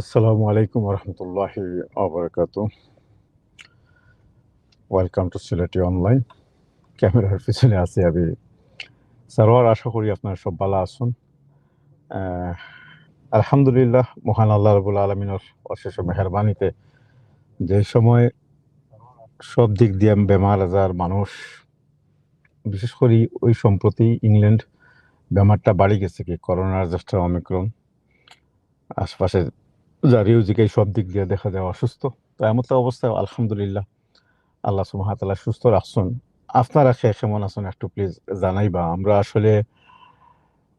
আসসালামু আলাইকুম রহমতুল্লাহি ওয়াবারাকাতুহ। Welcome to Sylheti online. ক্যামেরার পিছনে আছি আমি সারোয়ার। আশা করি আপনারা সব ভালো আছেন। আলহামদুলিল্লাহ, মহান আল্লাহ রাব্বুল আলামিনের অশেষ মেহেরবানিতে যে সময় সব দিক দিয়ে বেমার আজার মানুষ, বিশেষ করে ওই সম্প্রতি ইংল্যান্ড বেমারটা বাড়ি গেছে কি করোনার জ্যেষ্ঠ অমিক্রন, আশপাশে জারিও জিগাই সব দিক দিয়ে দেখা যায় অসুস্থ। তো এমন অবস্থায় আলহামদুলিল্লাহ আল্লাহ সুবহানাহু ওয়া তাআলা সুস্থ রাখছেন। আপনারা কেমন আছেন একটু প্লিজ জানাইবা। আমরা আসলে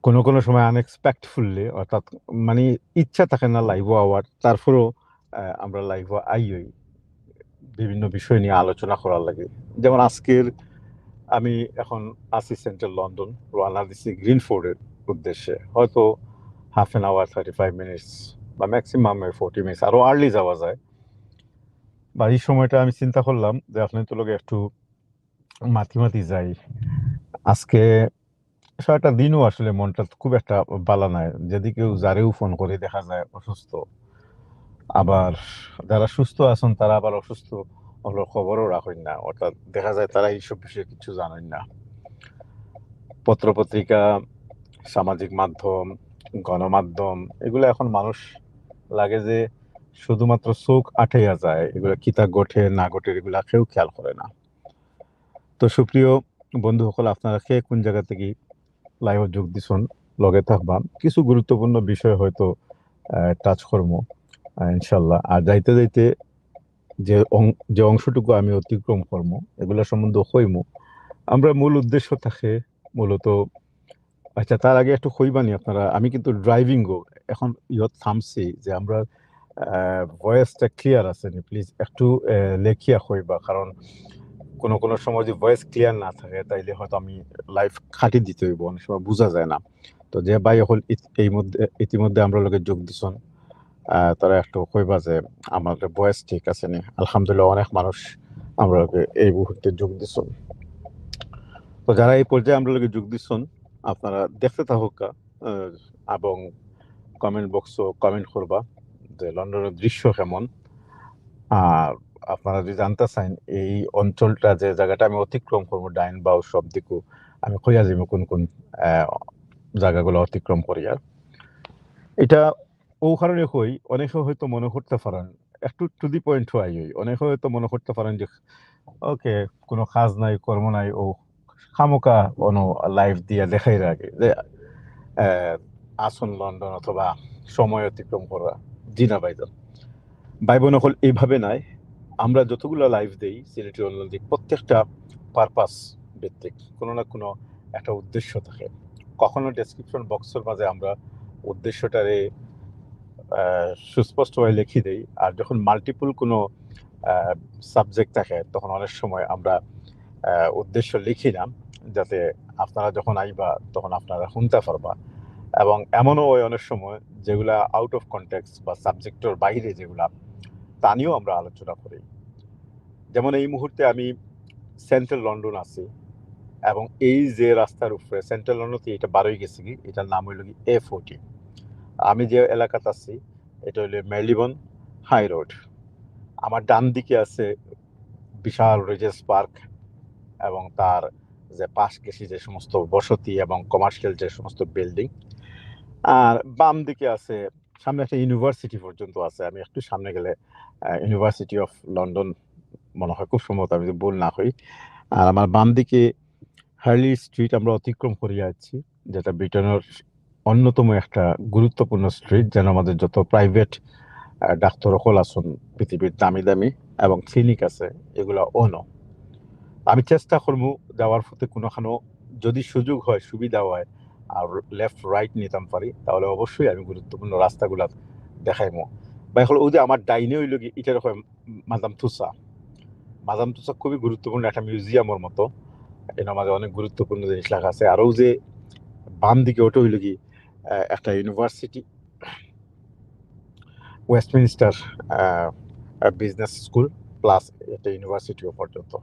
কোনো সময় আনএক্সপেক্টফুলি, অর্থাৎ মানে ইচ্ছা থাকে না লাইভও আওয়ার, তারপরেও আমরা লাইভও আইই বিভিন্ন বিষয় নিয়ে আলোচনা করার লাগে। যেমন আজকের আমি এখন আছি সেন্ট্রাল লন্ডন, রওনা দিচ্ছি গ্রিনফোর্ডের উদ্দেশ্যে। হয়তো হাফ অ্যান আওয়ার 35 মিনিটস বা ম্যাক্সিমাম 40 মিনিটস, আরও আর্লি যাওয়া যায়। বা এই সময়টা আমি চিন্তা করলাম যে আপনার তো লোক একটু মাতি যাই। আজকে সারাটা দিনও আসলে মনটা খুব একটা ভালো নাই। যদি কেউ যারেও ফোন করে দেখা যায় অসুস্থ, আবার যারা সুস্থ আছেন তারা আবার অসুস্থ হলো খবরও রাখেন না, অর্থাৎ দেখা যায় তারা এইসব বিষয়ে কিছু জানেন না। পত্রপত্রিকা, সামাজিক মাধ্যম, গণমাধ্যম, এগুলো এখন মানুষ লাগে যে শুধুমাত্র চোখ আঠাইয়া যায়, এগুলো কিতা ঘটে না ঘটে এগুলা কেউ খেয়াল করে না। তো সুপ্রিয় বন্ধু সকল, আপনারা কে কোন জায়গা থেকে লাইভ যোগ দিছন লগে থাকবা। কিছু গুরুত্বপূর্ণ বিষয় হয়তো টাচ করবো ইনশাল্লাহ। আর যাইতে যাইতে যে অংশটুকু আমি অতিক্রম করবো এগুলো সম্বন্ধে হইমু। আমরা মূল উদ্দেশ্য থাকে মূলত, আচ্ছা তার আগে একটু হইবানি আপনারা, আমি কিন্তু ড্রাইভিংও এখন ইয়ত থামছি যে আমরা ভয়েসটা ক্লিয়ার আছে নি, প্লিজ একটু লেখিয়া হইবা। কারণ কোনো সময় যদি ভয়েস ক্লিয়ার না থাকে তাইলে হয়তো আমি লাইভ খাটি দিতে হইব, অনেক সময় বোঝা যায় না। তো যে ভাই হল ইতিমধ্যে আমরা লোকে যোগ দিছন, তারা একটু কইবা যে আমাদের ভয়েস ঠিক আছে নি। আলহামদুলিল্লাহ অনেক মানুষ আমরা লোকে এই মুহূর্তে যোগ দিছন। তো যারা এই পর্যায়ে আমরা লোকে যোগ দিছন আপনারা দেখতে থাকুক এবং কমেন্ট বক্সও কমেন্ট করবা যে লন্ডনের দৃশ্য কেমন। আর আপনারা যদি জানতে চান এই অঞ্চলটা যে জায়গাটা আমি অতিক্রম করবো ডাইন বাউ সব দিকু, আমি কইয়া যাবো কোন কোন জায়গাগুলো অতিক্রম করি। আর এটা ও কারণে কই, অনেকে হয়তো মনে করতে পারেন একটু টু দি পয়েন্ট হই, অনেকে হয়তো মনে করতে পারেন যে ওকে কোনো কাজ নাই কর্ম নাই, ও খামোকা কোনো লাইভ দিয়ে দেখাই রাখে যে আসুন লন্ডন অথবা সময় অতিক্রম করা। জি না ভাইজান, ভাই বোন হল এইভাবে নাই। আমরা যতগুলো লাইভ দেই সিলেটি অনলাইন দিই, প্রত্যেকটা পারপাস ভিত্তিক, কোনো না কোনো একটা উদ্দেশ্য থাকে। কখনো ডেসক্রিপশন বক্সের মাঝে আমরা উদ্দেশ্যটারে সুস্পষ্টভাবে লিখে দেই। আর যখন মাল্টিপল কোনো সাবজেক্ট থাকে তখন অনেক সময় আমরা উদ্দেশ্য লিখি না, যাতে আপনারা যখন আইবা তখন আপনারা শুনতে পারবা। এবং এমনও হয় অনেক সময় যেগুলা আউট অফ কনটেক্সট বা সাবজেক্টের বাইরে যেগুলা, তা নিয়েও আমরা আলোচনা করি। যেমন এই মুহূর্তে আমি সেন্ট্রাল লন্ডন আছি, এবং এই যে রাস্তার উপরে সেন্ট্রাল লন্ডনতে এটা বারোই গেছে কি, এটার নাম হইল কি A40। আমি যে এলাকাতে আছি এটা হইল মেলিবন হাই রোড। আমার ডান দিকে আছে বিশাল রেজেস পার্ক এবং তার যে পাশ ঘেঁষে যে সমস্ত বসতি এবং কমার্শিয়াল যে সমস্ত বিল্ডিং। আর বাম দিকে আছে সামনে একটা ইউনিভার্সিটি পর্যন্ত আছে। আমি একটু সামনে গেলে ইউনিভার্সিটি অফ লন্ডন মনে হয়, খুব সম্ভবত আমি যদি ভুল না হই। আর আমার বাম দিকে হার্লি স্ট্রিট আমরা অতিক্রম করিয়া যাচ্ছি, যেটা ব্রিটেনের অন্যতম একটা গুরুত্বপূর্ণ স্ট্রিট। যেন আমাদের যত প্রাইভেট ডাক্তার হল আছেন পৃথিবীর দামি দামি এবং ক্লিনিক আছে, এগুলো অনো। আমি চেষ্টা করবো যাওয়ার পথে কোনোখানো যদি সুযোগ হয়, সুবিধা হয় আর লেফট রাইট নিতাম পারি, তাহলে অবশ্যই আমি গুরুত্বপূর্ণ রাস্তাগুলা দেখাইমো। বা এখন ওই যে আমার ডাইনে হইল কি এটা রকম মাদাম তুসা খুবই গুরুত্বপূর্ণ একটা মিউজিয়ামের মতো। এর মাঝে অনেক গুরুত্বপূর্ণ জিনিস লেখা আছে। আরও যে বাম দিকে ওটা হইল কি একটা university, Westminster business school plus একটা ইউনিভার্সিটিও পর্যন্ত।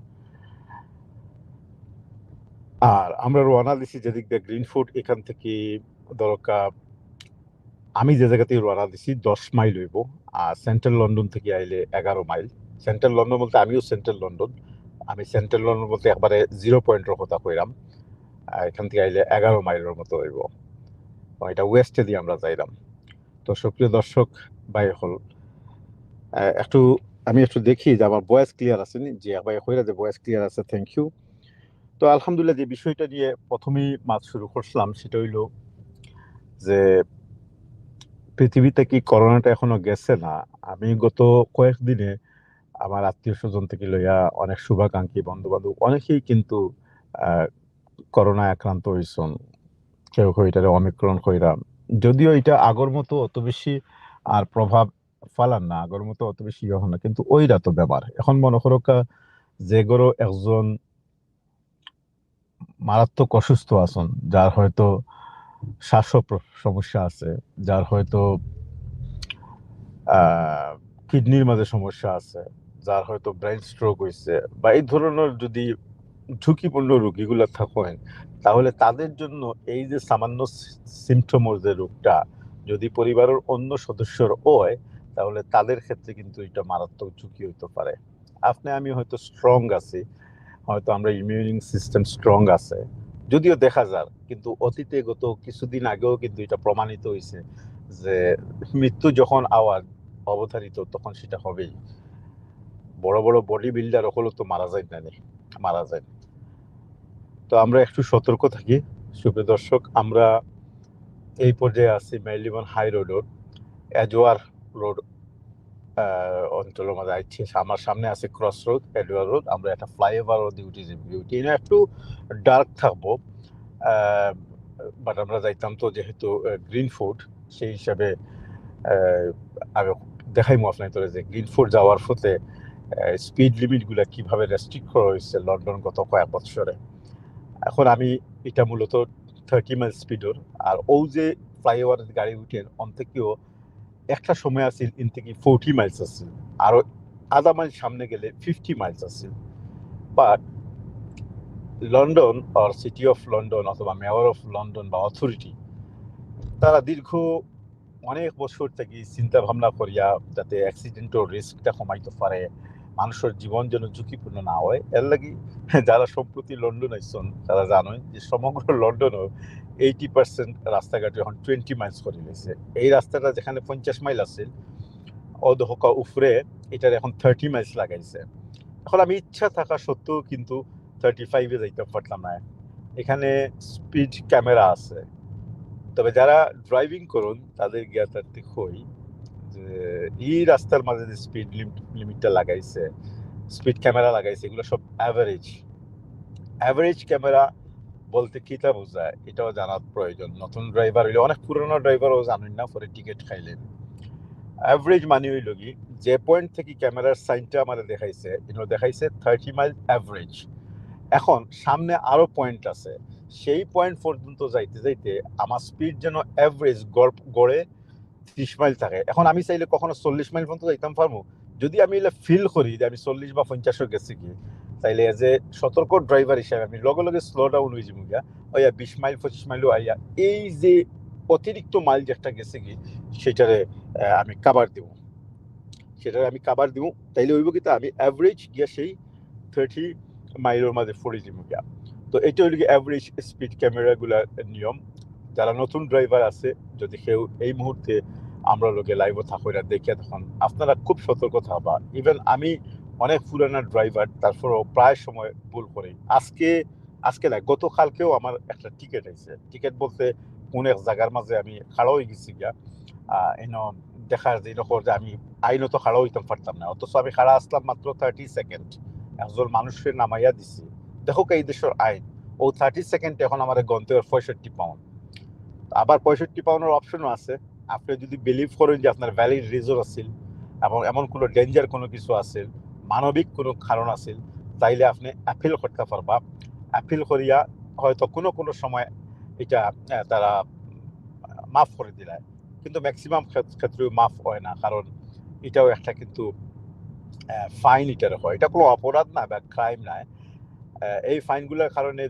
আর আমরা রওনা দিছি যেদিক দিয়ে গ্রিনফুড, এখান থেকে দরকার আমি যে জায়গা থেকে রওনা দিছি 10 মাইল হইব, আর সেন্ট্রাল লন্ডন থেকে আইলে 11 মাইল। সেন্ট্রাল লন্ডন বলতে আমিও সেন্ট্রাল লন্ডন, আমি সেন্ট্রাল লন্ডন বলতে একবারে 0 পয়েন্টের কথা কইরাম। এখান থেকে আইলে 11 মাইলের মতো হইব, এটা ওয়েস্টে দিয়ে আমরা যাইলাম। তো সুপ্রিয় দর্শক ভাই হল, একটু আমি একটু দেখি যে আমার ভয়েস ক্লিয়ার আছে নি, যে ভাই হইরা যে ভয়েস ক্লিয়ার আছে, থ্যাংক ইউ। তো আলহামদুলিল্লাহ, যে বিষয়টা নিয়ে প্রথমেই মাছ শুরু করছিলাম সেটা হইল যে পৃথিবীতে কি করোনাটা এখনো গেছে না। আমি গত কয়েকদিনে আমার আত্মীয় স্বজন থেকে লইয়া অনেক শুভাকাঙ্ক্ষী বন্ধু বান্ধব অনেকেই কিন্তু করোনায় আক্রান্ত হয়েছেন। কেউ এটারে অমিক্রণ কইরা, যদিও এটা আগর মতো অত বেশি আর প্রভাব ফালান না, আগর মতো অত বেশি ইয়ে হয় না, কিন্তু ওইটা তো ব্যাপার। এখন মনে করো যে গরো একজন মারাত্মক অসুস্থ আছেন, যার হয়তো শ্বাস সমস্যা আছে, যার হয়তো কিডনির মাঝে সমস্যা আছে, যার হয়তো ব্রেন স্ট্রোক হয়েছে, বা এই ধরনের যদি ঝুঁকিপূর্ণ রোগীগুলো থাকেন, তাহলে তাদের জন্য এই যে সামান্য সিমটমের যে রোগটা যদি পরিবারের অন্য সদস্যর হয়, তাহলে তাদের ক্ষেত্রে কিন্তু এটা মারাত্মক ঝুঁকি হইতে পারে। আপনি আমি হয়তো স্ট্রং আছি, হয়তো আমরা ইমিউনিং সিস্টেম স্ট্রং আছে, যদিও দেখা যায়, কিন্তু অতীতে গত কিছুদিন আগেও কিন্তু এটা প্রমাণিত হয়েছে যে মৃত্যু যখন অবধারিত, তখন সেটা হবেই। বড় বড় বডি বিল্ডার হলো তো মারা যায় না, মারা যায়। তো আমরা একটু সতর্ক থাকি সুপ্রিয় দর্শক। আমরা এই পর্যায়ে আছি মেরিলিবন হাই রোডের এজওয়ার রোড অঞ্চলের মধ্যে আইছি। আমার সামনে আছে ক্রস রোড, এডওয়ার রোড। আমরা একটা ফ্লাইওভার ডিউটি একটু ডার্ক থাকবো, বাট আমরা যাইতাম তো যেহেতু গ্রিন ফুড, সেই হিসাবে আমি দেখাইমু আপনার তোরে যে গ্রিন ফুড যাওয়ার পথে স্পিড লিমিটগুলো কিভাবে রেস্ট্রিক্ট করা হয়েছে লন্ডন গত কয়েক বছরে। এখন আমি এটা মূলত 30 মাইল স্পিডর, আর ও যে ফ্লাইওভারের গাড়ি উঠেন অন থেকেও একটা সময় আছিল ইন থেকে 40 মাইলস আছিল, আরো আধা মাইল সামনে গেলে 50 মাইলস আছিল। বাট লন্ডন আর সিটি অফ লন্ডন অথবা মেয়র অফ লন্ডন বা অথরিটি, তারা দীর্ঘ অনেক বছর থেকে চিন্তা ভাবনা করিয়া যাতে অ্যাক্সিডেন্টের রিস্কটা কমাইতে পারে, মানুষের জীবন যেন ঝুঁকিপূর্ণ না হয়, এর লাগি যারা সম্প্রতি লন্ডন আইসন তারা জানোই যে সমগ্র লন্ডনও 80% রাস্তাঘাটে এখন 20 মাইলস করে নিয়েছে। এই রাস্তাটা যেখানে 50 মাইল আছে অধকা উফরে, এটার এখন 30 মাইলস লাগাইছে। এখন আমি ইচ্ছা থাকা সত্ত্বেও কিন্তু 35-এ যাইতে পারতাম না। এখানে স্পিড ক্যামেরা আছে, তবে যারা ড্রাইভিং করুন তাদের জ্ঞাতার্থে হই যে এই রাস্তার মাঝে যে স্পিড লিমিটটা লাগাইছে, স্পিড ক্যামেরা লাগাইছে, এগুলো সব অ্যাভারেজ ক্যামেরা বলতে কিটা বোঝায় এটাও জানার প্রয়োজন। নতুন ড্রাইভার হইলে, অনেক পুরনো ড্রাইভারও জানেন না, পরে টিকিট খাইলেন। অ্যাভারেজ মানে হইল কি, যে পয়েন্ট থেকে ক্যামেরার সাইনটা আমাদের দেখাইছে, এটা দেখাইছে 30 মাইল অ্যাভারেজ। এখন সামনে আরো পয়েন্ট আছে, সেই পয়েন্ট পর্যন্ত যাইতে যাইতে আমার স্পিড যেন অ্যাভারেজ গড়ে 30 মাইল থাকে। এখন আমি চাইলে কখনো 40 মাইল পর্যন্ত যাইতাম পারবো, যদি আমি ফিল করি যে আমি 40 বা 50 গেছি কি, তাইলে এজ এ সতর্ক ড্রাইভার হিসাবে আমি লগে লগে স্লো ডাউন হয়ে যাবো গিয়া, ওইয়া 20 মাইল 25 মাইলও আইয়া এই যে অতিরিক্ত মাইল যেটা গেছে কি সেটারে আমি কাবার দিব, তাইলে হইব কি আমি অ্যাভারেজ গিয়া সেই 30 মাইলের মাঝে পড়ে যাবো গিয়া। তো এটা হইল কি অ্যাভারেজ স্পিড ক্যামেরাগুলার নিয়ম। যারা নতুন ড্রাইভার আছে, যদি কেউ এই মুহূর্তে আমরা লোকে লাইভও থাকইরা দেখে, তখন আপনারা খুব সতর্ক থাকবা। ইভেন আমি অনেক পুরানা ড্রাইভার, তারপরেও প্রায় সময় ভুল করি। আজকে না, গতকালকেও আমার একটা টিকিট আছে। টিকিট বলতে কোন এক জায়গার মাঝে আমি খাড়া হয়ে গেছি গিয়া, দেখা যায় এরকম যে আমি আইনত খাড়া হইতাম পারতাম না, অথচ আমি খাড়া আসলাম মাত্র 30 সেকেন্ড। একজন মানুষের নামাইয়া দিছি, দেখো এই দেশের আইন, ও 30 সেকেন্ড এখন আমার গন্তে 65 পাউন্ড। আবার 65 পাউন্ডের অপশনও আছে, আপনি যদি বিলিভ করেন যে আপনার ভ্যালিড রিজন আছিল এবং এমন কোনো ডেঞ্জার কোনো কিছু আছে, মানবিক কোনো কারণ আছে, তাইলে আপনি অ্যাপিল করতে পারবা। অ্যাপিল করিয়া হয়তো কোনো কোনো সময় এটা তারা মাফ করে দিলায়, কিন্তু ম্যাক্সিমাম ক্ষেত্রেও মাফ হয় না, কারণ এটাও একটা কিন্তু ফাইন এটার হয়, এটা কোনো অপরাধ না বা ক্রাইম নাই। এই ফাইনগুলোর কারণে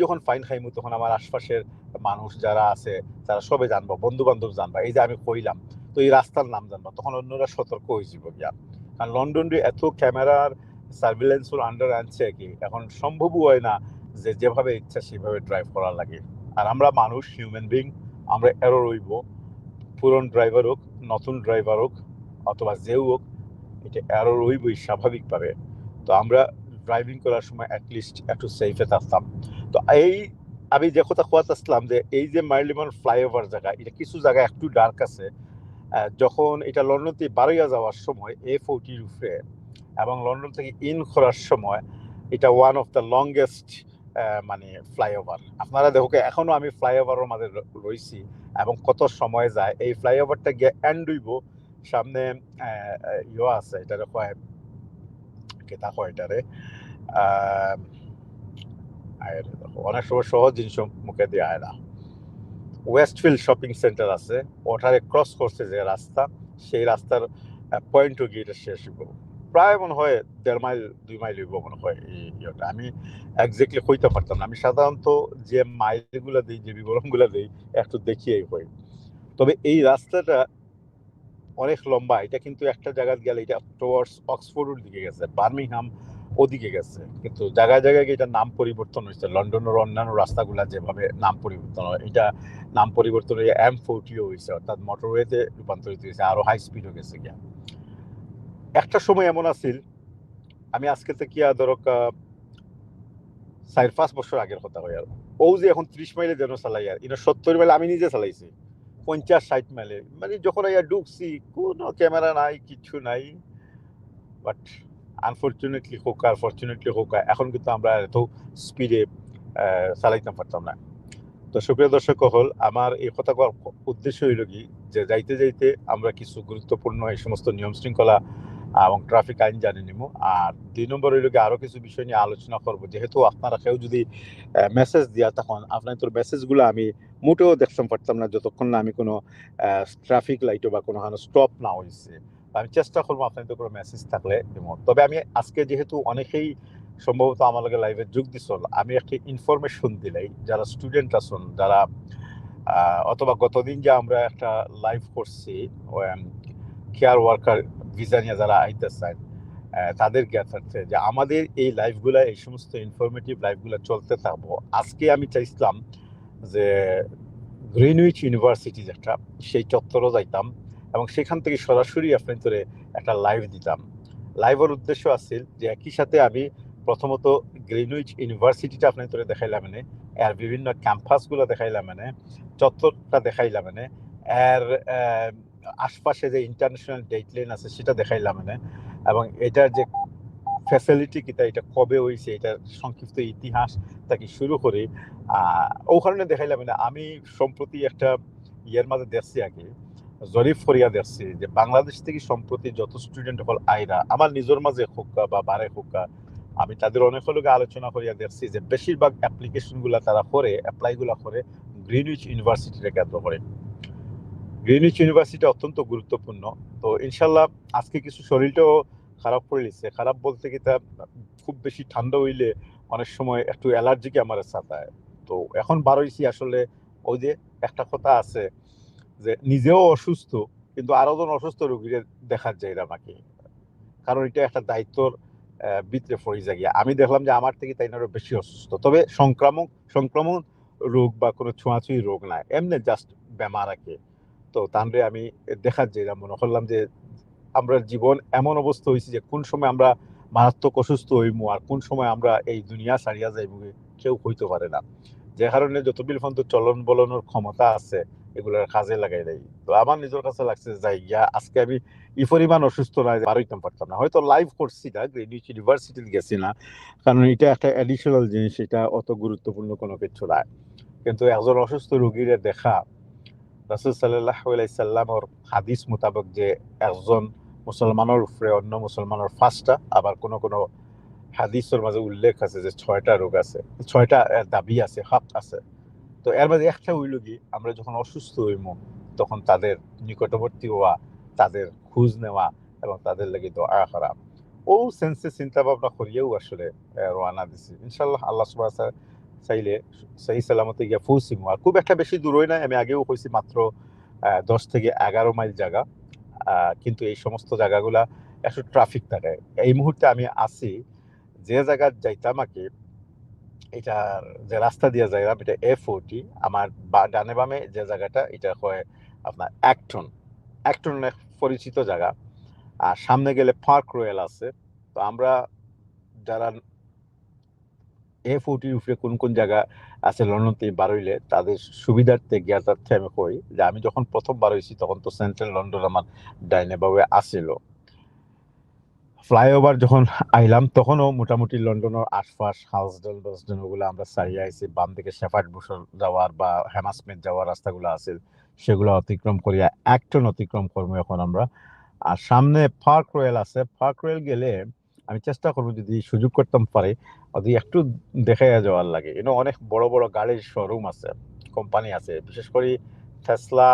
যখন ফাইন খাইমু, তখন আমার আশপাশের মানুষ যারা আছে তারা সবে জানবো, বন্ধু বান্ধব জানবা, এই যে আমি কইলাম তো এই রাস্তার নাম জানবা, তখন অন্যরা সতর্ক হয়েছিল গিয়া। কারণ লন্ডনে এত ক্যামেরার সার্ভিলেন্সের আন্ডার আনছে কি এখন সম্ভবও হয় না যে যেভাবে ইচ্ছা সেভাবে ড্রাইভ করার লাগে। আর আমরা মানুষ, হিউম্যান বিং, আমরা এরর হইব। পুরন ড্রাইভার হোক, নতুন ড্রাইভার হোক, অথবা যেও হোক, এটা এরর হইবই স্বাভাবিকভাবে। তো আমরা ড্রাইভিং করার সময় অ্যাটলিস্ট একটু সেফে থাকতাম। তো এই আমি যে কথা কোয়াত আসলাম যে এই যে মার্লিমন ফ্লাইওভার জায়গা, এটা কিছু জায়গা একটু ডার্ক আছে। যখন এটা লন্ডন থেকে বারোইয়া যাওয়ার সময় A40 উপরে এবং লন্ডন থেকে ইন করার সময় এটা ওয়ান অফ দ্য লংগেস্ট মানে ফ্লাইওভার। আপনারা দেখো এখনো আমি ফ্লাইওভারের মাঝে রয়েছি এবং কত সময় যায়। এই ফ্লাইওভারটা গিয়ে এন্ড হইব সামনে ইয়ে আছে, এটারে কয় কেতা কয় এটারে অনেক সময় সহজ জিনিস মুখে দিয়ে আয় না। ওয়েস্টফিল্ড শপিং সেন্টার আছে, ওটারে ক্রস করছে যে রাস্তা, সেই রাস্তার পয়েন্টও গিয়ে এটা শেষ হইব। প্রায় মনে হয় 1.5 মাইল 2 মাইল হইব মনে হয় এই ইয়েটা। আমি একজাক্টলি কইতে পারতাম না। আমি সাধারণত যে মাইলগুলো দিই, যে বিবরণগুলো দিই, একটু দেখিয়েই হই। তবে এই রাস্তাটা অনেক লম্বা। এটা কিন্তু একটা জায়গায় গেলে এটা টুয়ার্ডস অক্সফোর্ডের দিকে গেছে, বার্মিংহাম ওদিকে গেছে, কিন্তু জায়গায় জায়গায় এটা নাম পরিবর্তন হয়েছে। লন্ডনের অন্যান্য রাস্তাগুলা যেভাবে নাম পরিবর্তন হয়, এটা নাম পরিবর্তন হয়ে M40 হয়েছে, অর্থাৎ মোটরওয়েতে রূপান্তরিত হয়েছে, আরো হাই স্পিডও গেছে গিয়া। একটা সময় এমন আছিল, আমি আজকে থেকে ধরক 4-5 বছর আগের কথা হয় আর, ও যে এখন 30 মাইলে যেন চালাই, আর এটা 70 মাইলে আমি নিজে চালাইছি, 50-60 মাইলে, মানে যখন ঢুকছি কোনো ক্যামেরা নাই, কিছু নাই। বাট আনফর্চুনেটলি হোক আর ফর্চুনেটলি হোক, এখন কিন্তু আমরা এত স্পিডে চালাইতে পারতাম না। তো সুপ্রিয় দর্শক হল, আমার এই কথা করার উদ্দেশ্য হইল কি, যে যাইতে যাইতে আমরা কিছু গুরুত্বপূর্ণ এই সমস্ত নিয়ম শৃঙ্খলা এবং ট্রাফিক আইন জানি নিব। আর 2 নম্বর হইল কি, আরো কিছু বিষয় নিয়ে আলোচনা করব। যেহেতু আপনারা কেউ যদি মেসেজ দিয়া, তখন আপনার মেসেজগুলো আমি মোটেও দেখতে পারতাম না যতক্ষণ না আমি কোনো ট্রাফিক লাইটও বা কোনো স্টপ না হয়েছে। আমি চেষ্টা করবো আপনাদের কোনো মেসেজ থাকলে দেবো। তবে আমি আজকে যেহেতু অনেকেই সম্ভবত আমার লগে লাইভে যোগ দিছিল, আমি একটা ইনফরমেশন দিলাই যারা স্টুডেন্ট আছেন, যারা অথবা গতদিন যে আমরা একটা লাইভ করছি কেয়ার ওয়ার্কার ভিসা নিয়ে যারা আইতে চায়, তাদের জ্ঞাতার্থে যে আমাদের এই লাইভগুলা, এই সমস্ত ইনফরমেটিভ লাইভগুলা চলতে থাকবো। আজকে আমি চাইছিলাম যে গ্রিনউইচ ইউনিভার্সিটি যেটা, সেই চত্বরও যাইতাম এবং সেখান থেকে সরাসরি আপনাদের একটা লাইভ দিতাম। লাইভের উদ্দেশ্য আছিল যে একই সাথে আমি প্রথমত গ্রিনউইচ ইউনিভার্সিটিটা আপনাদের দেখাইলাম, মানে এর বিভিন্ন ক্যাম্পাসগুলো দেখাইলাম, মানে চত্বরটা দেখাইলাম, মানে এর আশপাশে যে ইন্টারন্যাশনাল ডেটলাইন আছে সেটা দেখাইলাম, মানে এবং এটার যে ফ্যাসিলিটি কিতা, এটা কবে হয়েছে, এটার সংক্ষিপ্ত ইতিহাস থেকে শুরু করে ওখানে দেখাইলাম। মানে আমি সম্প্রতি একটা ইয়ের মাঝে দেখছি, আগে জরিফ করিয়া দেখছি যে বাংলাদেশ থেকে সম্প্রতি যত স্টুডেন্ট হল আইরা, আমার নিজের মাঝে হোকা বা বারে হোকা, আমি তাদের অনেক লোকে আলোচনা করিয়া দেখছি যে বেশিরভাগ অ্যাপ্লিকেশনগুলা তারা করে, অ্যাপ্লাইগুলা করে গ্রিনউইচ ইউনিভার্সিটিতে কেন্দ্র করে। গ্রিনউইচ ইউনিভার্সিটি অত্যন্ত গুরুত্বপূর্ণ। তো ইনশাল্লাহ আজকে কিছু শরীরটাও খারাপ করে নিচ্ছে। খারাপ বলতে কি, তা খুব বেশি ঠান্ডা হইলে অনেক সময় একটু অ্যালার্জিকে আমার ছাতায়। তো এখন বারোইছি আসলে, ওই যে একটা কথা আছে যে নিজেও অসুস্থ কিন্তু আরো জন অসুস্থ রোগীদের দেখা যায় না আমাকে, কারণ এটা একটা দায়িত্বর ভিতরে পড়ে যায়। আমি দেখলাম যে আমার থেকে তাই আরো বেশি অসুস্থ, তবে সংক্রমণ রোগ বা কোনো ছোঁয়াছুঁয়ি রোগ নাই, এমনি জাস্ট বেমার আঁকে। তো তাহলে আমি দেখার যে মনে করলাম যে আমরা জীবন এমন অবস্থা হয়েছে যে কোন সময় আমরা মারাত্মক অসুস্থ হইমু আর কোন সময় আমরা এই দুনিয়া ছাড়িয়া যাইব কেউ হইতে পারে না। যে কারণে যত বিলফন্ত চলন বলনের ক্ষমতা আছে এগুলোর কাজে লাগাই দেয়। তো আমার নিজের কাছে লাগছে যাই গিয়া আজকে আমি ই পরিমাণ অসুস্থ না পারতাম পারতাম না, হয়তো লাইভ করছি না, গ্রিনউইচ ইউনিভার্সিটিতে গেছি না, কারণ এটা একটা অ্যাডিশনাল জিনিস, এটা অত গুরুত্বপূর্ণ কোনো কিছু না। কিন্তু একজন অসুস্থ রোগীর দেখা, রাসূল সাল্লাল্লাহু আলাইহি সাল্লামের হাদিস মোতাবেক যে একজন মুসলমানের উপরে অন্য মুসলমানের 5টা, আবার কোন কোন হাদিসের মাঝে উল্লেখ আছে যে 6টা রোগ আছে, 6টা দাবি আছে, হক আছে। তো এর মাঝে একটা হইল কি, আমরা যখন অসুস্থ হইমু তখন তাদের নিকটবর্তী হওয়া, তাদের খোঁজ নেওয়া এবং তাদের লাগি দোয়া করা। ও সেন্সে চিন্তা ভাবনা করিয়েও আসলে রওনা দিছি। ইনশাআল্লাহ আল্লাহ সুবহানাহু ওয়া তাআলা চাইলে সেই সালামতে গিয়া পৌঁছিমু। আর খুব একটা বেশি দূরই নাই, আমি আগেও কইছি মাত্র 10 থেকে 11 মাইল জায়গা। কিন্তু এই সমস্ত জায়গাগুলা একটু ট্রাফিক থাকে। এই মুহূর্তে আমি আছি যে জায়গা যাইতাম আগে, এটার যে রাস্তা দিয়ে যাইলাম এটা A40, আমার ডানে বামে যে জায়গাটা এটা হয় আপনার অ্যাক্টন। অ্যাক্টন এক পরিচিত জায়গা। আর সামনে গেলে পার্ক রয়্যাল আছে। তো আমরা যারা A40 উপরে কোন কোন জায়গা আছে লন্ডনতে বার হইলে তাদের সুবিধার্থে জ্ঞাতার্থে আমি কই যে আমি যখন প্রথম বার হইছি তখন তো সেন্ট্রাল লন্ডন আমার ডাইনে বামে আসিল। ফ্লাইওভার যখন আইলাম তখনও মোটামুটি লন্ডনের আশপাশ হাউসডেল ডসডেল ওগুলো আমরা সারিয়ে আইছি। বাম দিকে শেফার্ড বুশর যাওয়ার বা হ্যামাসমিথ যাওয়ার রাস্তাগুলো আছে, সেগুলো অতিক্রম করিয়া অ্যাক্টন অতিক্রম করবো এখন আমরা। আর সামনে পার্ক রয়্যাল আছে। পার্ক রয়্যাল গেলে আমি চেষ্টা করবো যদি সুযোগ করতাম পারি যদি একটু দেখে যাওয়ার লাগে। অনেক বড় বড় গাড়ির শোরুম আছে, কোম্পানি আছে, বিশেষ করে টেসলা,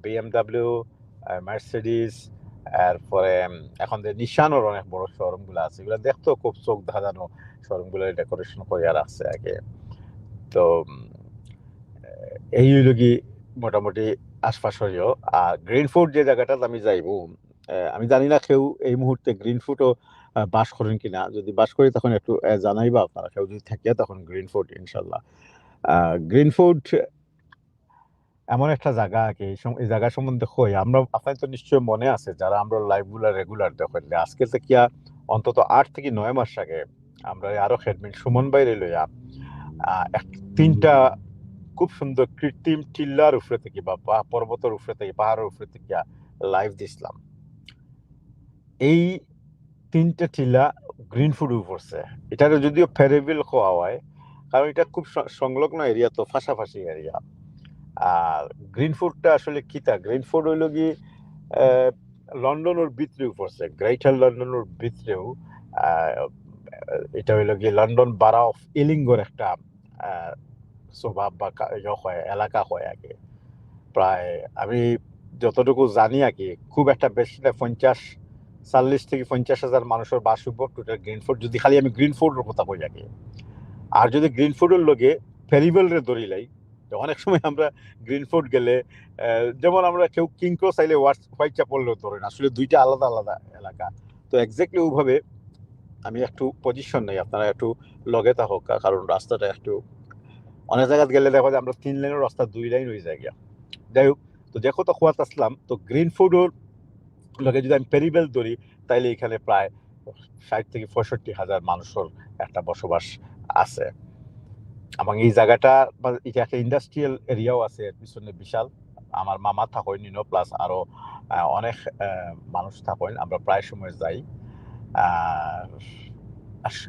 BMW, মার্সিডিস, এরপরে এখন যে নিশানোর অনেক বড় শোরুমগুলো আছে, এগুলো দেখতেও খুব চোখ ধাঁধানো শোরুমগুলো ডেকোরেশন করে আর আছে আগে। তো এই হইল কি মোটামুটি আশপাশ হইও। আর গ্রিন ফুড যে জায়গাটাতে আমি যাইব, আমি জানি না কেউ এই মুহূর্তে গ্রিন ফুডও বাস করেন কিনা। যদি বাস করি তখন একটু জানাইবা আপনারা, কেউ যদি থাকে তখন গ্রিন ফুড ইনশাল্লাহ। গ্রিন ফুড এমন একটা জায়গা আগে এই জায়গা সম্বন্ধে কই আমরা, আপনার তো নিশ্চয় মনে আছে যারা আমরা লাইভগুলা রেগুলার দেখেন, আজকে থেকে অন্তত 8 থেকে 9 মাস আগে আমরা আরো হেডমিন সুমন বাইরে লইয়া 3টা খুব সুন্দর কৃত্রিম টিল্লার উপরে থেকে বা পর্বতের উপরে থেকে পাহাড়ের উপরে থেকে লাইভ দিছিলাম। এই 3টা টিল্লা গ্রিন ফুড পড়ছে। এটা যদিও ফেরিবিল খাওয়া হয়, কারণ এটা খুব সংলগ্ন এরিয়া, তো ফাঁসাফাঁসি এরিয়া। আর গ্রিন ফুডটা আসলে কিতা, গ্রিন ফুড হইল কি লন্ডনের ভিতরেও পড়ছে, গ্রেটার লন্ডনের ভিতরেও। এটা হইল কি লন্ডন বারা অফ ইলিঙ্গর একটা স্বভাব বা এলাকা হয় আগে। প্রায় আমি যতটুকু জানি আগে খুব একটা বেশি না, 40 থেকে 50,000 মানুষের বাস হইব টোটাল গ্রিন ফুড, যদি খালি আমি গ্রিন ফুডের কথা বলি আগে। আর যদি গ্রিন ফুডের লগে ফেরিবেল রে ধরি লাই, অনেক সময় আমরা গ্রিন ফুড গেলে যেমন আমরা কেউ কিংকো চাইলে হোয়াইট চ্যাপেলও ধরে না, আসলে দুইটা আলাদা আলাদা এলাকা। তো এক্স্যাক্টলি ওইভাবে আমি একটু পজিশন নেই, আপনারা একটু লগে থাকুক, কারণ রাস্তাটা একটু অনেক জায়গায় গেলে দেখো যে আমরা 3 লাইনের রাস্তা 2 লাইন হয়ে যায় গিয়া। যাই হোক, তো দেখো তো খোয়াত আসলাম, তো গ্রিন ফুডের লগে যদি আমি পেরিবেল ধরি তাইলে এখানে প্রায় 60 থেকে 65,000 মানুষের একটা বসবাস আছে। এবং এই জায়গাটা এটা একটা ইন্ডাস্ট্রিয়াল এরিয়াও আছে এর পিছনে বিশাল। আমার মামা থাকেন প্লাস আরো অনেক মানুষ থাকেন, আমরা প্রায় সময় যাই।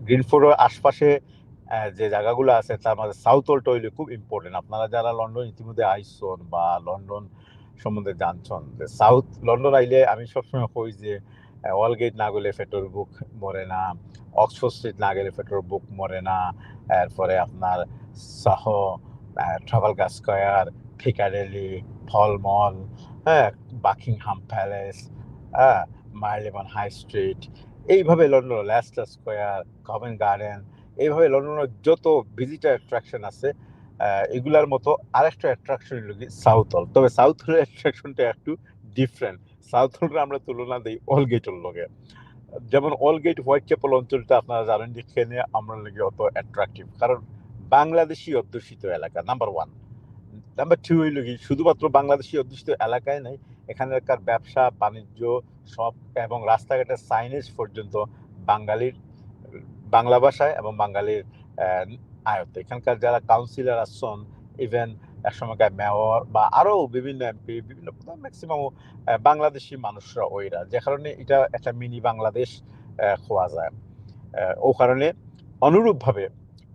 গ্রিনফোর্ডের আশপাশে যে জায়গাগুলো আছে তার মধ্যে সাউথ ওল্ড হইলে খুব ইম্পর্টেন্ট। আপনারা যারা লন্ডন ইতিমধ্যে আইসন বা লন্ডন সম্বন্ধে জানছেন, যে সাউথ লন্ডন আইলে আমি সবসময় কই যে ওয়ালগেট না গেলে পেট্রোল বুক মরে না, অক্সফোর্ড স্ট্রিট না গেলে পেট্রোল বুক মরে না, এরপরে আপনার সাহ, ট্রাফালগার স্কয়ার, পিকাডেলি, ফলমল, হ্যাঁ, বাকিংহাম প্যালেস, হ্যাঁ, মার্লেবন হাই স্ট্রিট, এইভাবে London Leicester square, Covent garden, এইভাবে লন্ডনের যত ভিজিটার অ্যাট্রাকশন আছে এগুলার মতো আরেকটা অ্যাট্রাকশন হলো কি সাউথ হল। তবে সাউথ হলের অ্যাট্রাকশনটা একটু ডিফারেন্ট। সাউথ হলটা আমরা তুলনা দিই অলগেটের লগে। যেমন অলগেট হোয়াইট চ্যাপেল অঞ্চলটা আপনারা জানেন যে এখানে আমরা লাগে অত অ্যাট্রাকটিভ, কারণ বাংলাদেশি অধ্যুষিত এলাকা নাম্বার 1। নাম্বার 2 হইল কি শুধুমাত্র বাংলাদেশি অধ্যুষিত এলাকায় নাই, এখানকার ব্যবসা বাণিজ্য সব এবং রাস্তাঘাটের সাইনেজ পর্যন্ত বাঙালির বাংলা ভাষায় এবং বাঙালির আয়ত্তে। এখানকার যারা কাউন্সিলর আসছেন, ইভেন একসময়কার মেয়র বা আরো বিভিন্ন এমপি, বিভিন্ন ম্যাক্সিমাম বাংলাদেশি মানুষরা ওইরা, যে কারণে এটা একটা মিনি বাংলাদেশ খোয়া যায়। ও কারণে অনুরূপভাবে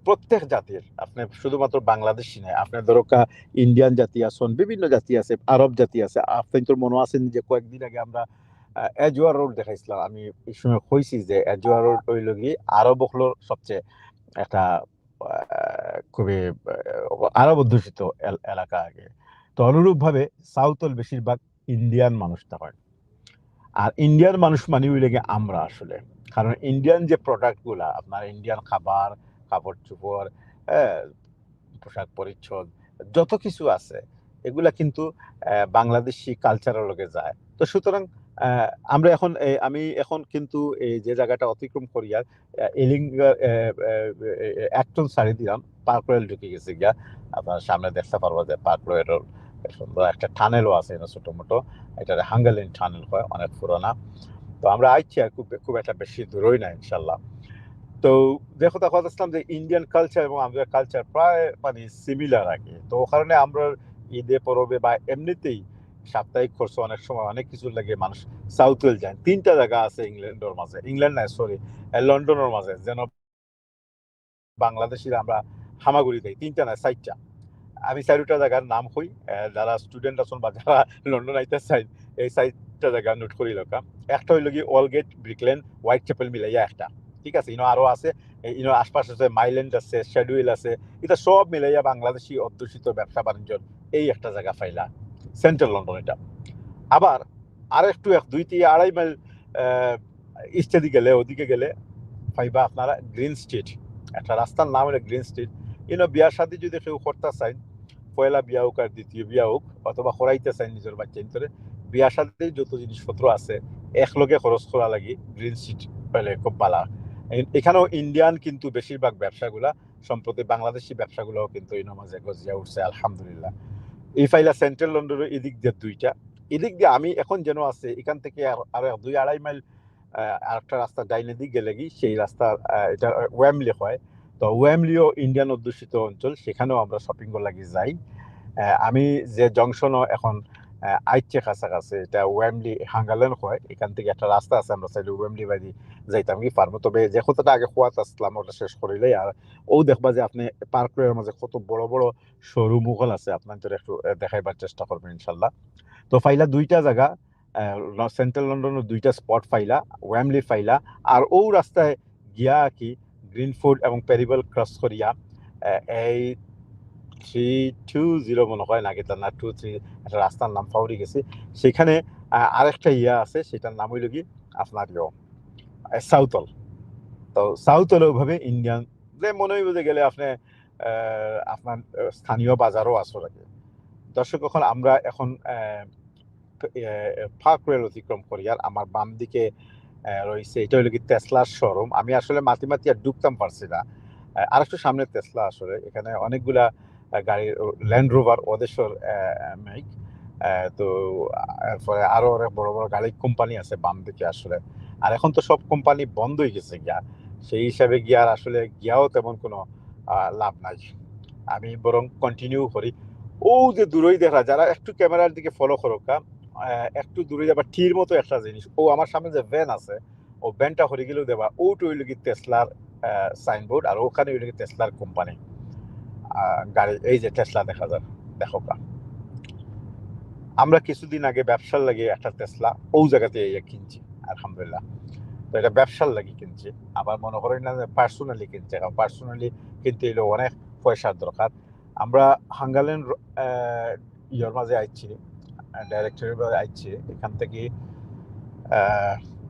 প্রত্যেক জাতির, আপনি শুধুমাত্র বাংলাদেশি নয়, আপনার ধরো ইন্ডিয়ান জাতি আছেন, বিভিন্ন জাতি আছে, আরব জাতি আছে। আপনি তো মনে আছেন যে কয়েকদিন আগে আমরা এজুয়ার রোড দেখাইছিলাম, আমি এই সময় কইছি যে এজুয়ার রোড হইল গিয়ে আরব হলোর সবচেয়ে একটা খুবই আরব অধ্যুষিত এলাকা আগে। তো অনুরূপভাবে সাউথ হল বেশিরভাগ ইন্ডিয়ান মানুষ হয়। আর ইন্ডিয়ান মানুষ মানে হইলে গিয়ে আমরা আসলে, কারণ ইন্ডিয়ান যে প্রোডাক্টগুলা আপনার ইন্ডিয়ান খাবার, কাপড় চোপড়, পোশাক পরিচ্ছদ যত কিছু আছে এগুলা কিন্তু বাংলাদেশি কালচারের লগে যায়। তো সুতরাং আমরা এখন আমি এখন কিন্তু এই যে জায়গাটা অতিক্রম করি আর এলিঙ্গা একটন সারি দিলাম, পার্ক রয়েল ঢুকে গেছে গিয়া। আপনার সামনে দেখতে পারবো যে পার্ক রয়েলের সুন্দর একটা টানেলও আছে ছোট মোটো, এটা হাঙ্গালিন টানেল হয়, অনেক পুরোনা। তো আমরা আইছি আর খুব একটা বেশি দূরই না ইনশাল্লাহ। তো দেখো কথা আসলাম যে ইন্ডিয়ান কালচার এবং আমাদের কালচার প্রায় মানে সিমিলার আগে, তো ও কারণে আমরা ঈদে পরবে বা এমনিতেই সাপ্তাহিক খরচ অনেক সময় অনেক কিছু লাগে মানুষ সাউথ ওয়েল যায়। 3টা জায়গা আছে ইংল্যান্ডের মাঝে, ইংল্যান্ড না সরি লন্ডনের মাঝে, যেন বাংলাদেশিরা আমরা হামাগুড়ি দেয় 3টা না 4টা। আমি 4টা জায়গার নাম হই, যারা স্টুডেন্ট আছেন বা যারা লন্ডন আইতে চাই এই 4টা জায়গা নোট করি লোকা। একটা হইল কি অলগেট, ব্রিকল্যান্ড, হোয়াইট চ্যাপেল মিলাইয়া একটা, ঠিক আছে। ইনো আরো আছে, ইনো আশপাশে আছে মাইল্যান্ড আছে, শ্যাডুয়েল আছে, এটা সব মিলাইয়া বাংলাদেশি অধ্যুষিত ব্যবসা বাণিজ্য এই একটা জায়গা পাইলা, সেন্ট্রাল লন্ডন এটা। আবার আর একটু 2-2.5 মাইল ইস্টে দিকে গেলে, ওদিকে গেলে পাইবা আপনারা গ্রিন স্ট্রিট, একটা রাস্তার নাম হলো গ্রিন স্ট্রিট। ইনো বিয়া শাদী যদি কেউ করতে চাই, পয়লা বিয়া হোক আর দ্বিতীয় বিয়া হোক, অথবা করাইতে চাই নিজের বাচ্চা ভিতরে, বিয়া শাদীর যত জিনিসপত্র আছে একলগে খরচ করা লাগি গ্রিন স্ট্রিট পাইলে খুব ভালো। এখানেও ইন্ডিয়ান কিন্তু বেশিরভাগ ব্যবসাগুলা, সম্প্রতি বাংলাদেশি ব্যবসাগুলোও কিন্তু এই মাঝে গজিয়া উঠছে আলহামদুলিল্লাহ। এই ফাইলা সেন্ট্রাল লন্ডনের এদিক দিয়ে 2টা, এদিক দিয়ে আমি এখন যেন আছে এখান থেকে আরো 2-2.5 মাইল আরেকটা রাস্তা ডাইনে দিক গেলে কি সেই রাস্তা, এটা ওয়ামলি হয়। তো ওয়ামলিও ইন্ডিয়ান অধ্যুষিত অঞ্চল, সেখানেও আমরা শপিং লাগি যাই। আমি যে জংশনও এখন আইচ্ছে কাছাকাছি, এটা ওয়ামলি হাঙ্গালেন হয়, এখান থেকে একটা রাস্তা আছে, আমরা চাইলে ওয়ামলি বাড়ি যাইতাম কি পারবো। তবে যে কথাটা আগে খোয়াত আসলাম ওটা শেষ করিলেই আর ও দেখবা যে আপনি পার্ক রোডের মাঝে কত বড় বড় শোরুম মুঘল আছে, আপনার একটু দেখাইবার চেষ্টা করবেন ইনশাল্লাহ। তো ফাইলা 2টা জায়গা, সেন্ট্রাল লন্ডনের 2টা স্পট ফাইলা, ওয়ামলি ফাইলা, আর ও রাস্তায় গিয়া কি গ্রিনফুড এবং পেরিবল ক্রস করিয়া এই 320 মনে হয় না, গেতার না 23 একটা রাস্তার নাম পাউরি গেছে, সেখানে আরেকটা ইয়া আছে, সেটার নাম হইল কি আপনার সাউথল। তো সাউথল ওইভাবে ইন্ডিয়ান যে মনে হইব যে গেলে আপনি আপনার স্থানীয় বাজারও আসো লাগে। দর্শক, এখন আমরা এখন পার্ক রেল অতিক্রম করি আর আমার বাম দিকে রয়েছে, এটা হলো কি টেসলার শোরুম। আমি আসলে মাতি আর ঢুকতাম পারছি না, আর একটু সামনে টেসলা, আসলে এখানে অনেকগুলা গাড়ির ল্যান্ড রোভার ওদেশের মেক। তো এরপরে আরো অনেক বড় বড় গাড়ির কোম্পানি আছে বাম দিকে আসলে। আর এখন তো সব কোম্পানি বন্ধ হয়ে গেছে গিয়া, সেই হিসাবে গিয়ার আসলে গিয়াও তেমন কোনো লাভ নাই। আমি বরং কন্টিনিউ করি। ও যে দূরই দেখা, যারা একটু ক্যামেরার দিকে ফলো করোকা, একটু দূরে যাবার টির মতো একটা জিনিস, ও আমার সামনে যে ভ্যান আছে, ও ভ্যানটা হরে গেলেও দেবা, ওটা হইল কি টেসলার সাইনবোর্ড, আর ওখানে হইল কি টেসলার কোম্পানি গাড়ি। এই যে টেসলা দেখা যায়, দেখো কা। আমরা কিছুদিন আগে ব্যবসার লাগে একটা টেসলা ও জায়গাতে কিনছি আলহামদুলিল্লাহ। তো এটা ব্যবসার লাগে কিনছি, আবার মনে করেন না যে পার্সোনালি কিনছে, কারণ পার্সোনালি কিনতে এলে অনেক পয়সার দরকার। আমরা হাঙ্গালেন ইয়ের মাঝে আইছি, ডাইরেক্টরের মাঝে আইছি, এখান থেকে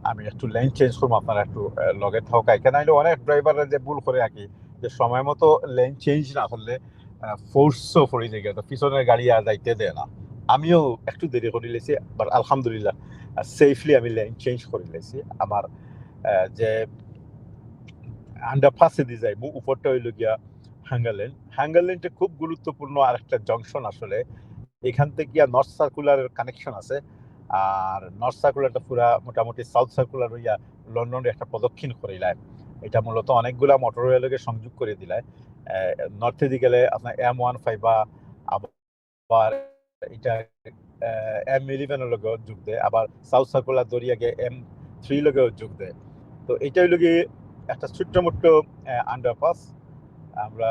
আমি একটু লেন চেঞ্জ করবো, আপনারা একটু লগে থাকা। এখানে আইলে অনেক ড্রাইভাররা যে ভুল করে আর কি, যে সময় মতো লেন চেঞ্জ না করলে ফোর্সও পড়ে যায়, তো পিছনের গাড়ি আর যাইতে দেয় না। আমিও একটু দেরি করে লেছি, বাট আলহামদুলিল্লাহ সেফলি আমি লেন চেঞ্জ করে লেছি। আমার যে আন্ডারপাসে দিয়ে যাইব উপরটা হইল গিয়া হাঙ্গালেন। হাঙ্গালেনটা খুব গুরুত্বপূর্ণ আরেকটা জংশন আসলে, এখান থেকে নর্থ সার্কুলারের কানেকশন আছে। আর নর্থ সার্কুলারটা পুরা মোটামুটি সাউথ সার্কুলার হইয়া লন্ডনের একটা প্রদক্ষিণ করিলায়। এটা মূলত অনেকগুলা মোটর রেলকে সংযোগ করে দিলায়। নর্থে দিকে গেলে আপনার M1 পাইবা, আবার এটা M11 এর লগেও যোগ দেয়, আবার সাউথ সার্কুলার দরিয়া গিয়ে M3 লগেও যোগ দেয়। তো এটা হইল গিয়ে একটা ছোট্ট মোট্ট আন্ডারপাস, আমরা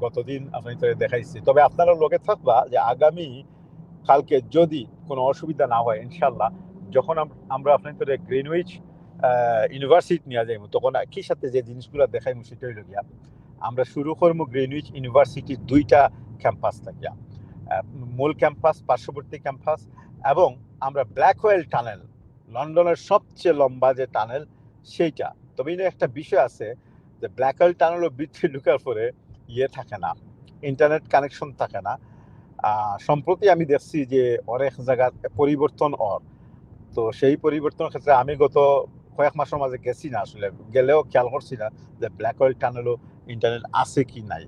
গতদিন আপনাদের দেখাইছি। তবে আপনারা লগে থাকবা যে আগামী কালকে যদি কোনো অসুবিধা না হয় ইনশাল্লাহ, যখন আমরা আপনাদের গ্রিনউইচ ইউনিভার্সিটি নিয়ে যাইব, তখন একই সাথে যে জিনিসগুলো দেখাইব সেটা হইল গিয়া আমরা শুরু করবো গ্রিনউইচ ইউনিভার্সিটির 2টা ক্যাম্পাস থাকিয়া, মূল ক্যাম্পাস, পার্শ্ববর্তী ক্যাম্পাস, এবং আমরা ব্ল্যাক হোয়েল টানেল, লন্ডনের সবচেয়ে লম্বা যে টানেল সেইটা। তবে একটা বিষয় আছে যে ব্ল্যাক হোয়েল টানেলের ভিতরে ঢুকার পরে ইয়ে থাকে না, ইন্টারনেট কানেকশন থাকে না। সম্প্রতি আমি দেখছি যে অনেক জায়গা পরিবর্তন তো সেই পরিবর্তনের ক্ষেত্রে আমি গত কয়েক মাসের মাঝে গেছি না, আসলে গেলেও খেয়াল করছি না যে ব্ল্যাক ওয়েল টানেলও ইন্টারনেট আছে কি নাই।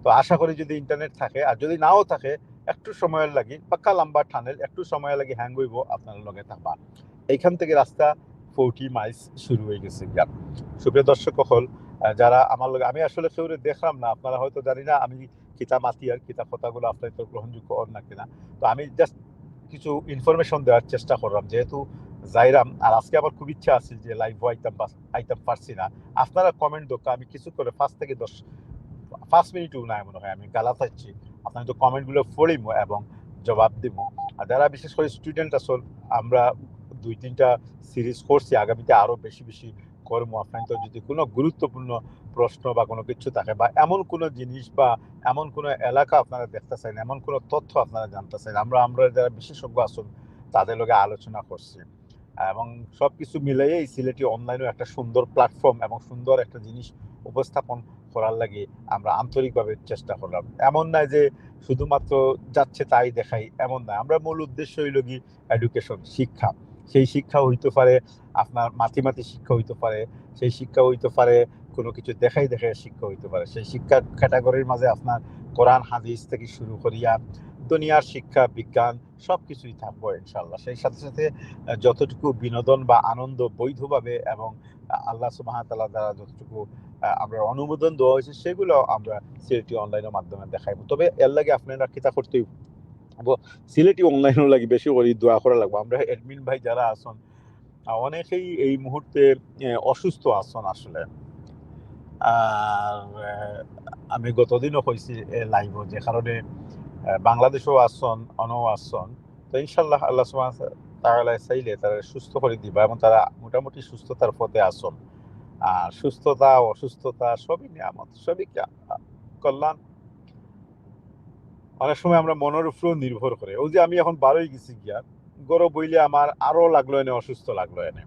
তো আশা করি যদি ইন্টারনেট থাকে, আর যদি নাও থাকে একটু সময়ের লাগি, পাক্কা লম্বা টানেল, একটু সময় লাগি হ্যাং হইব, আপনার লগে থাকবা। এইখান থেকে রাস্তা 40 মাইলস শুরু হয়ে গেছে গিয়া। সুপ্রিয় দর্শক হল, যারা আমার লগে, আমি আসলে কেউ দেখলাম না, আপনারা হয়তো জানি না আমি কিতা মাতি আর কিতা কথাগুলো আপনার তো গ্রহণযোগ্য হন না কিনা। তো আমি জাস্ট কিছু ইনফরমেশন দেওয়ার চেষ্টা করলাম, যেহেতু যাইরাম। আর আজকে আমার খুব ইচ্ছা আছে যে লাইভ আইতাম পারছি না। আপনারা কমেন্ট দোকা আমি কিছু করে 5 মিনিটও নাই মনে হয় আমি গালা চাচ্ছি, আপনার তো কমেন্টগুলো পড়িম এবং জবাব দিব। আর যারা বিশেষ করে স্টুডেন্ট আসল, আমরা 2-3টা সিরিজ করছি, আগামীতে আরো বেশি বেশি করবো। আপনার তো যদি কোনো গুরুত্বপূর্ণ প্রশ্ন বা কোনো কিছু থাকে, বা এমন কোনো জিনিস বা এমন কোনো এলাকা আপনারা দেখতে চান, এমন কোনো তথ্য আপনারা জানতে চান, আমরা যারা বিশেষজ্ঞ আসুন তাদের লগে আলোচনা করছি। এবং সবকিছু মিলিয়ে এই সিলেটি অনলাইনও একটা সুন্দর প্ল্যাটফর্ম এবং সুন্দর একটা জিনিস উপস্থাপন করার লাগে আমরা আন্তরিকভাবে চেষ্টা করলাম। এমন নয় যে শুধুমাত্র যাচ্ছে তাই দেখাই, এমন নয়। আমরা মূল উদ্দেশ্য হইল কি এডুকেশন, শিক্ষা। সেই শিক্ষা হইতে পারে আপনার মাতি শিক্ষা হইতে পারে, সেই শিক্ষা হইতে পারে কোনো কিছু দেখাই শিক্ষা হইতে পারে। সেই শিক্ষা ক্যাটাগরির মাঝে আপনার কোরআন হাদিস থেকে শুরু করিয়া দুনিয়ার শিক্ষা, বিজ্ঞান সবকিছুই থাকবো ইনশাল্লাহ। সেই সাথে সাথে যতটুকু বিনোদন বা আনন্দ বৈধভাবে এবং আল্লাহ সুবহানাহু ওয়া তাআলা দ্বারা যতটুকু আমরা অনুমোদন দেওয়া হয়েছে, সেগুলো আমরা সিলেটি অনলাইনের মাধ্যমে দেখাইবো। তবে এর লাগে আপনারা কিতা করতেই সিলেটি অনলাইনও লাগে বেশি করে দোয়া করা লাগবে। আমরা অ্যাডমিন ভাই যারা আছেন, অনেকেই এই মুহূর্তে অসুস্থ আছেন আসলে। আর আমি গতদিনও কইছি লাইভ, যে কারণে বাংলাদেশেও আসছেন, অনও আসছেন। তো ইনশাল্লাহ আল্লাহ সুবহানাহু ওয়া তাআলা চাইলে তারা সুস্থ করে দিবা, এবং তারা মোটামুটি সুস্থতার পথে আসছেন। আর সুস্থতা অসুস্থতা সবই নিয়ামত, সবই কল্যাণ। অনেক সময় আমরা মনের উপরেও নির্ভর করে। ওই যে আমি এখন বারোই গেছি গিয়া, গরম বইলে আমার আরো লাগলো এনে, অসুস্থ লাগলো এনে।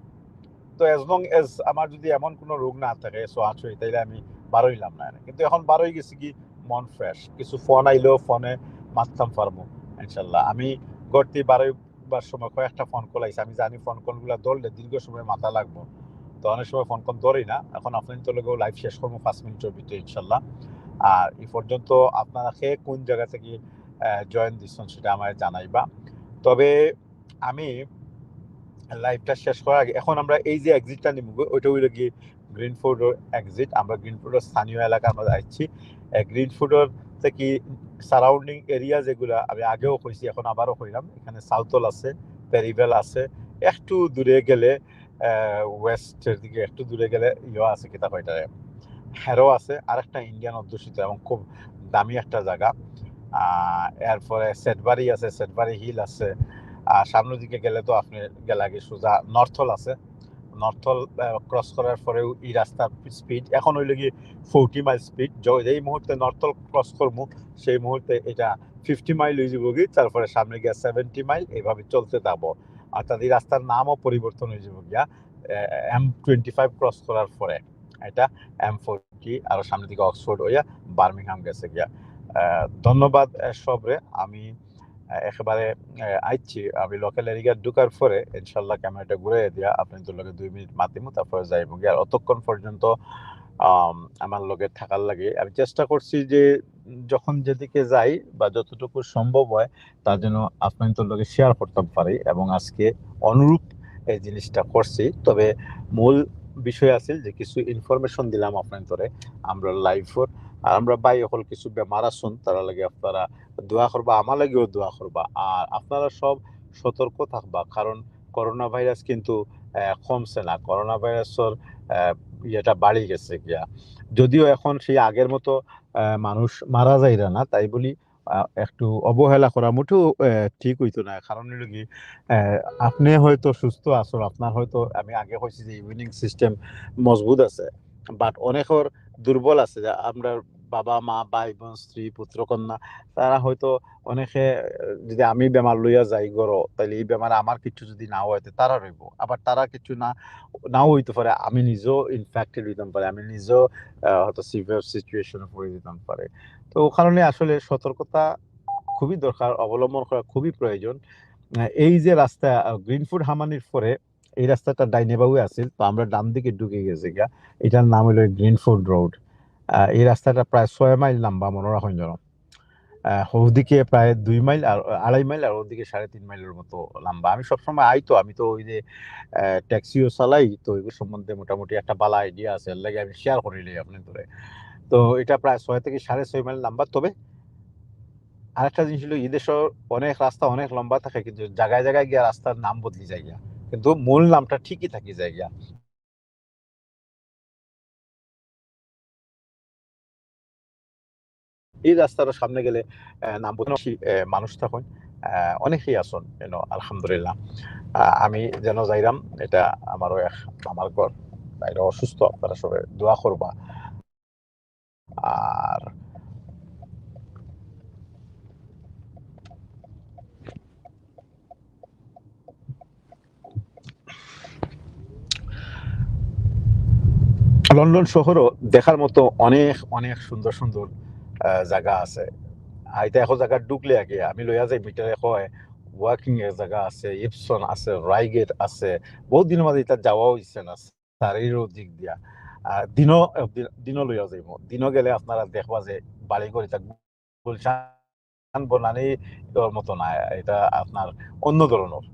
তো অ্যাজ লং এজ আমার যদি এমন কোনো রোগ না থাকে ছোঁয়াছুঁই, তাইলে আমি বারোইলাম না এনে। কিন্তু এখন বারোই গেছি কি মন ফ্রেশ, কিছু ফোন আইলেও ফোনে মারতাম পারবো ইনশাল্লাহ। আমি গড়তি বারোইবার সময় কয়েকটা ফোন কল আইছে, আমি জানি ফোন কলগুলো ধরলে দীর্ঘ সময় মাথা লাগবো, তো অনেক সময় ফোন কল ধরি না। এখন আপনার তো লগেও লাইভ শেষ করবো 5 মিনিটের ভিতরে ইনশাল্লাহ। আর এই পর্যন্ত আপনারা কোন জায়গা থেকে জয়েন দিচ্ছেন সেটা আমায় জানাইবা। তবে আমি লাইভটা শেষ করার আগে এখন আমরা এই যে এক্সিটটা নিব, ওইটা হইল গিয়ে গ্রিনফুডের এক্সিট। আমরা গ্রিনফুডের স্থানীয় এলাকা আমরা যাচ্ছি। গ্রিনফুডের থেকে সারাউন্ডিং এরিয়া যেগুলো আমি আগেও কইছি, এখন আবারও কইলাম, এখানে সাউথল আছে, পেরিভেল আছে, একটু দূরে গেলে ওয়েস্টের দিকে একটু দূরে গেলে ইয়ে আছে, কিতা কয়টা হ্যারো আছে, আর একটা ইন্ডিয়ান অধ্যুষিত এবং খুব দামি একটা জায়গা। এরপরে সেটবাড়ি আছে, সেটবাড়ি হিল আছে। আর সামনের দিকে গেলে তো আপনি গেলাগে সোজা নর্থল আছে। নর্থল ক্রস করার পরেও এই রাস্তার স্পিড এখন হইল গিয়ে 40 মাইল স্পিড। যেই মুহূর্তে নর্থল ক্রস করবো সেই মুহূর্তে এটা 50 মাইল হয়ে যাবো গিয়ে, তারপরে সামনে গিয়া 70 মাইল, এইভাবে চলতে যাবো। অর্থাৎ এই রাস্তার নামও পরিবর্তন হয়ে যাবো গিয়া M25 ক্রস করার পরে। এটা M40 আরো সামনের দিকে অক্সফোর্ড হইয়া বার্মিংহাম গেছে গিয়া। ধন্যবাদ সবরে। আমি একেবারে আইছি, আমি লোকাল এরিয়া ঢুকার পরে ইনশাল্লাহ ক্যামেরাটা ঘুরে দিয়া আপনার লগে 2 মিনিট মাতিমু, তারপরে যাইব গিয়ে। আর অতক্ষণ পর্যন্ত আমার লগে থাকার লাগে আমি চেষ্টা করছি যে যখন যেদিকে যাই বা যতটুকু সম্ভব হয় তার জন্য আপনার লগে শেয়ার করতে পারি, এবং আজকে অনুরূপ এই জিনিসটা করছি। তবে মূল বিষয় আছে যে কিছু ইনফরমেশন দিলাম আপনার আমরা লাইভ। আর আমরা বাই হল কিছু বেমার আসুন, তারা লাগে আপনারা দোয়া করবা, আমার লাগেও দোয়া করবা। আর আপনারা সব সতর্ক থাকবা, কারণ করোনা ভাইরাস কিন্তু কমছে না। করোনা ভাইরাসের ইয়েটা বাড়ি গেছে গিয়া, যদিও এখন সেই আগের মতো মানুষ মারা যাইরা না, তাই বলি একটু অবহেলা করা মোটেও ঠিক হইতো না। কারণ হলো কি আপনি হয়তো সুস্থ আছেন, আপনার হয়তো আমি আগে কইছি যে ইমিউনিং সিস্টেম মজবুত আছে, বাট অনেকের দুর্বল আছে। যে আমরা বাবা মা ভাই বোন স্ত্রী পুত্র কন্যা তারা হয়তো অনেকে যদি আমি বেমার লইয়া যাই গড় তাহলে এই বেমার আমার কিছু যদি নাও হইতে তারা রইব আবার তারা কিছু নাও হইতে পারে আমি নিজেও ইনফেক্টেড হইতাম পারে আমি নিজেও হয়তো সিভিয়ার সিচুয়েশনে পড়ে যেতাম পারে তো ও কারণে আসলে সতর্কতা খুবই দরকার অবলম্বন করা খুবই প্রয়োজন এই যে রাস্তা গ্রিন ফুড হামানির পরে এই রাস্তাটা ডাইনে বাবু আছিল তো আমরা ডান দিকে ঢুকে গেছি গা এটার নাম হলো গ্রিন ফুড রোড এই রাস্তাটা প্রায় 6 মাইল লম্বা মনে রাখুন যেন ওদিকে প্রায় 2 মাইল আর 2.5 মাইল আর ওদিকে 3.5 মাইলের মতো লম্বা আমি সবসময় আইতো আমি তো ওই যে ট্যাক্সিও চালাই তো এগুলো সম্বন্ধে মোটামুটি একটা বালা আইডিয়া আছে এর লাগে আমি শেয়ার করিলি আপনি ধরে তো এটা প্রায় 6 থেকে 6.5 মাইল লম্বা তবে আরেকটা জিনিস হলো এদেশের অনেক রাস্তা অনেক লম্বা থাকে কিন্তু জায়গায় জায়গায় গিয়ে রাস্তার নাম বদলি যায় গিয়া কিন্তু মূল নামটা ঠিকই থাকি যায় গিয়া এই রাস্তার সামনে গেলে নাম বদলি মানুষ তখন অনেকেই আসন আলহামদুলিল্লাহ আমি যেন যাইরাম এটা আমারও আমার ঘর বাইরে অসুস্থ আপনারা সবাই দোয়া করবা আর লন্ডন শহরও দেখার মতো অনেক অনেক সুন্দর সুন্দর জায়গা আছে আইতা এখন জায়গা ঢুকলে আগে আমি লইয়া যাই মিটারে হয় ওয়াকিং এর জায়গা আছে ইপসন আছে রাইগেট আছে বহুত দিনের মাঝে এটা যাওয়াও ইচ্ছে না চারিরও দিক দিয়া দিনও দিনও লইয়া যাইব দিনও গেলে আপনারা দেখবা যে বাড়িঘর এটা গুলশান বনানি তোর মতো না এটা আপনার অন্য ধরনের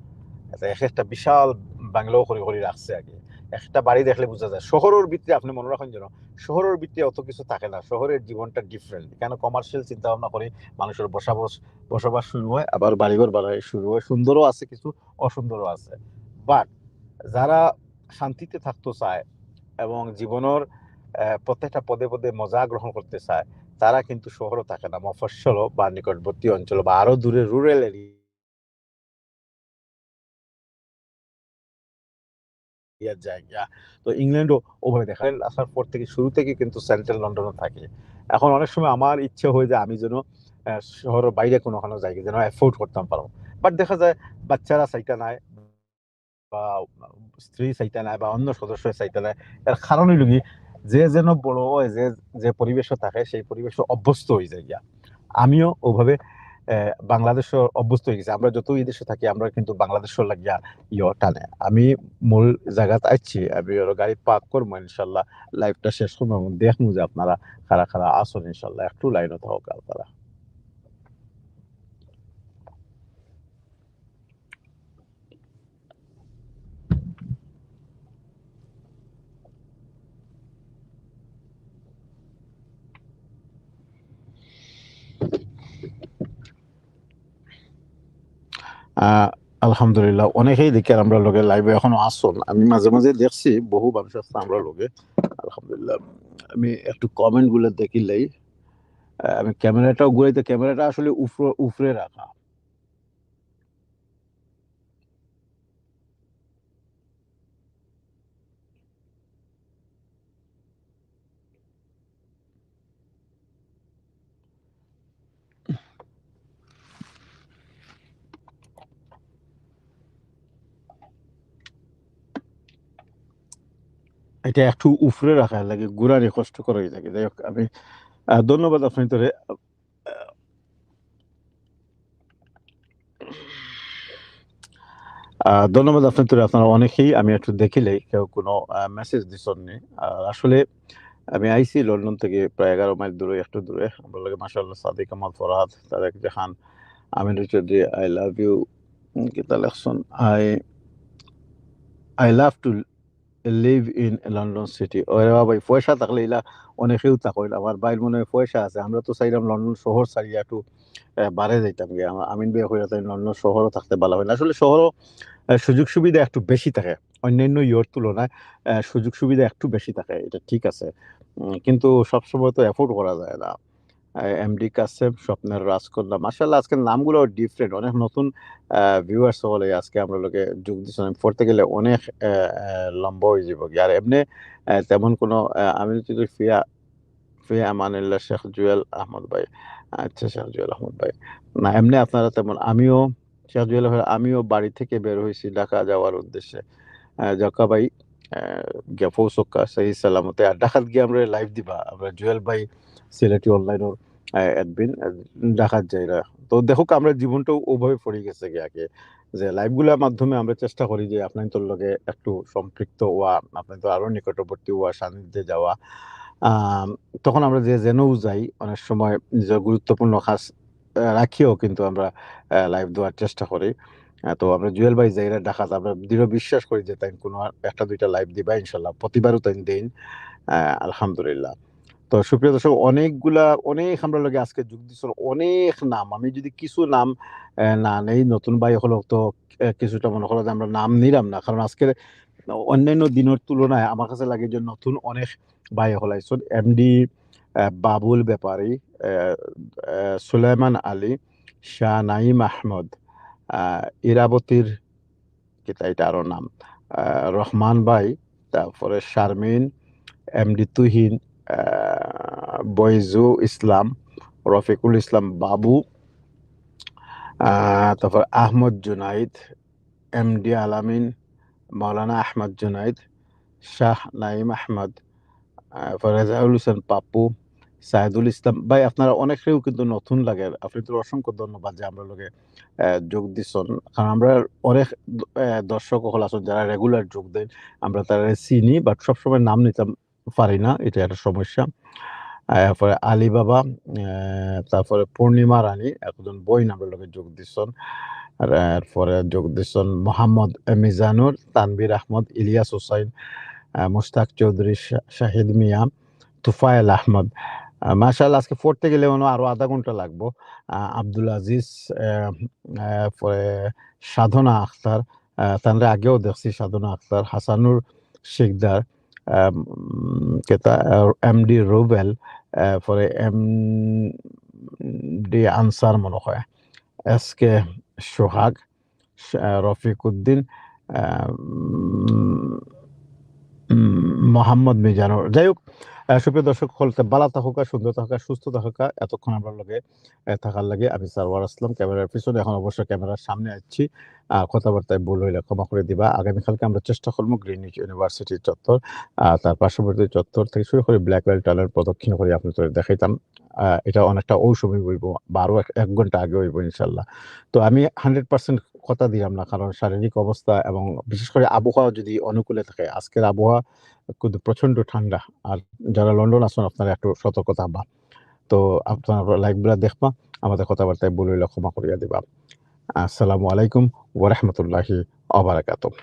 এক একটা বিশাল বাংলাও করে করে রাখছে আগে একটা বাড়ি দেখলে বোঝা যায় শহরের ভিতরে আপনি মনে রাখেন যেন শহরের ভিতরে অত কিছু থাকে না শহরের জীবনটা ডিফারেন্ট কেন কমার্শিয়াল চিন্তা ভাবনা করে মানুষের বসবাস শুরু হয় আবার বাড়িঘর বাড়াই শুরু হয় সুন্দরও আছে কিছু অসুন্দরও আছে বাট যারা শান্তিতে থাকতে চায় এবং জীবনের প্রত্যেকটা পদে পদে মজা গ্রহণ করতে চায় তারা কিন্তু শহরও থাকে না মফস্বল বা নিকটবর্তী অঞ্চল বা আরো দূরে রুরাল এরিয়া ইয়ার জায়গা তো ইংল্যান্ডও ওভাবে দেখা আসার পর থেকে শুরু থেকে কিন্তু সেন্ট্রাল লন্ডনে থাকে এখন অনেক সময় আমার ইচ্ছে হয়ে যায় আমি যেন শহরের বাইরে কোনোখানে জায়গা যেন অ্যাফোর্ড করতাম পারবো বাট দেখা যায় বাচ্চারা চাইটা নাই বা স্ত্রী চাইটা নাই বা অন্য সদস্য চাইটা নাই এর কারণ হইল কি যে যেন বড় হয় যে যে পরিবেশে থাকে সেই পরিবেশে অভ্যস্ত হয়ে যায় গিয়া আমিও ওভাবে বাংলাদেশও অভ্যস্ত হয়ে গেছে আমরা যত এই দেশে থাকি আমরা কিন্তু বাংলাদেশও লাগিয়া টানে আমি মূল জায়গাতে আসছি আমি ওর গাড়ি পার্ক করবো ইনশাল্লাহ লাইভটা শেষ করবো এবং দেখবো যে আপনারা খারা খারা আসুন ইনশাল্লাহ একটু লাইনে থাকুক আপনারা আলহামদুলিল্লাহ অনেকেই দেখি আর আমরা লোকে লাইভে এখনো আসুন আমি মাঝে মাঝে দেখছি বহু মানুষ আসছে আমরা লোকে আলহামদুলিল্লাহ আমি একটু কমেন্ট গুলো দেখিলেই আমি ক্যামেরাটাও ঘুরাইতে ক্যামেরাটা আসলে উপরে রাখা এটা একটু উপরে রাখা লাগে ঘুরানি কষ্ট করে থাকে যাই হোক আমি ধন্যবাদ আপনি তোরে ধন্যবাদ আপনি তোরে আপনারা অনেকেই আমি একটু দেখিলেই কেউ কোনো মেসেজ দিছননি আসলে আমি আইছি লন্ডন থেকে প্রায় 11 মাইল দূরে একটু দূরে আমার লাগে মাশাআল্লাহ Sadik Kamal Farhad Tarek Jahan Aminur Chowdhury I love you কিতা লেখছন I love to live in London city ওরে ভাই পয়সা থাকলে ইলা অনেকেও থাকইল আমার বাইর মনে হয় পয়সা আছে আমরা তো চাইলাম লন্ডন শহর ছাড়িয়া একটু বারে যাইতাম গিয়ে আমিন ভাই কইরা তাই লন্ডন শহরও থাকতে ভালো হয় না আসলে শহরও সুযোগ সুবিধা একটু বেশি থাকে অন্যান্য ইয়ের তুলনায় সুযোগ সুবিধা একটু বেশি থাকে এটা ঠিক আছে কিন্তু সবসময় তো অ্যাফোর্ড করা যায় না এমডি কাসেম স্বপ্নের রাজকন্যা মাশাআল্লাহ আজকের নামগুলো ডিফারেন্ট অনেক নতুন ভিউয়ার্স হলে আজকে আমরা লোকে যোগ দিচ্ছি আমি পড়তে গেলে অনেক লম্বা হয়ে যাব আর এমনি তেমন কোনো আমি যদি ফি আমানিল্লাহ শেখ জুয়েল আহমদ ভাই। আচ্ছা শেখ জুয়েল আহমদ ভাই। না এমনি আপনারা তেমন আমিও শেখ জুয়েল ভাই আমিও বাড়ি থেকে বের হইছি ঢাকা যাওয়ার উদ্দেশ্যে। জক্কা ভাই গিয়া পৌঁছক্কা সহি সালামতে। আর ঢাকাত গিয়ে আমরা লাইভ দিবা। আমরা জুয়েল ভাই সিলেটি অনলাইনের অ্যাডমিন ঢাকাত যাইরা। তো দেখুক আমরা জীবনটাও ওভাবে পড়ে গেছে গিয়ে আগে। যে লাইভগুলোর মাধ্যমে আমরা চেষ্টা করি যে আপনার লগে একটু সম্পৃক্ত হওয়া, আপনার আরো নিকটবর্তী হওয়া, সান্নিধ্যে যাওয়া। তখন আমরা যে যেনও যাই অনেক সময় নিজের গুরুত্বপূর্ণ কাজ রাখিও কিন্তু আমরা লাইভ দেওয়ার চেষ্টা করি। তো আমরা জুয়েল ভাই যাইরা ঢাকাত আমরা দৃঢ় বিশ্বাস করি যে তাই কোনো একটা দুইটা লাইভ দিবা ইনশাল্লাহ। প্রতিবারও তাই দেন। আলহামদুলিল্লাহ। তো সুপ্রিয় দর্শক অনেক আমরা লগে আজকে যোগ দিচ্ছেন অনেক নাম। আমি যদি কিছু নাম না নেই নতুন ভাই হলো তো কিছুটা মনে করো যে আমরা নাম নিলাম না। কারণ আজকের অন্যান্য দিনের তুলনায় আমার কাছে লাগে যে নতুন অনেক ভাই হল আইসন। এমডি বাবুল ব্যাপারী, সুলাইমান আলী, শাহ নাইম আহমদ, ইরাবতীর কিতা এটা আরো নাম, রহমান ভাই, তারপরে শারমিন, এমডি তুহিন, বৈজু ইসলাম, রফিকুল ইসলাম বাবু, তারপর আহমদ জুনাইদ, এমডি আলামিন, মাওলানা আহমদ জুনাইদ, শাহ নাইম আহমদ, রেজাউল হোসেন পাপ্পু, সাইদুল ইসলাম ভাই। আপনারা অনেকেও কিন্তু নতুন লাগে। আপনি তো অসংখ্য ধন্যবাদ যে আমরা লগে যোগ দিচ্ছেন। কারণ আমরা অনেক দর্শক হল আছেন যারা রেগুলার যোগ দেন, আমরা তারা চিনি বাট সবসময় নাম নিতাম পারি না, এটা একটা সমস্যা। তারপরে আলী বাবা, তারপরে পূর্ণিমা রানী একজন বই নামের লগে যোগ দিচ্ছেন। আর এরপরে যোগ দিচ্ছেন মোহাম্মদ মিজানুর, তানবির আহমদ, ইলিয়াস হোসাইন, মুশতাক চৌধুরী, শাহিদ মিয়া, তুফায়েল আহমদ। মাশাআল্লাহ আজকে পড়তে গেলে মনে হয় আরো আধা ঘন্টা লাগবো। আব্দুল আজিজ, পরে সাধনা আখতার, তানরে আগেও দেখছি সাধনা আখতার, হাসানুর শিকদার, কেতা এমডি রুবেল, পরে এমডি আনসার মনে হয়, এস কে সোহাগ, রফিক উদ্দিন, মোহাম্মদ মিজানুর। যাই হোক সুপ্রিয় দর্শক হলতে বালা থাকা, সুন্দর থাকা, সুস্থ থাকা, এতক্ষণ আমরা লগে থাকার লাগে আমি সারওয়ার আসলাম ক্যামেরার পিছনে। এখন অবশ্য ক্যামেরার সামনে আসছি। কথাবার্তায় ভুল হইলে ক্ষমা করে দিবা। আগামীকালকে আমরা চেষ্টা করবো গ্রিনিচ ইউনিভার্সিটির চত্বর, তার পার্শ্ববর্তী চত্বর থেকে শুরু করে ব্ল্যাকওয়েল টানেল প্রদক্ষিণ করে আপনাদের দেখাইতাম। এটা অনেকটা ঔষধি হইব বা আরো ১ ঘন্টা আগে হইব ইনশাল্লাহ। তো আমি 100% কথা দিলাম না, কারণ শারীরিক অবস্থা এবং বিশেষ করে আবহাওয়া যদি অনুকূলে থাকে। আজকের আবহাওয়া কিন্তু প্রচন্ড ঠান্ডা। আর যারা লন্ডন আছেন আপনারা একটু সতর্কতা হবা। তো আপনারা লাইভগুলা দেখবা, আমাদের কথাবার্তায় ভুল হইলে ক্ষমা করিয়া দিবা। আসসালামু আলাইকুম ওয়া রাহমাতুল্লাহি ওয়া বারাকাতুহু।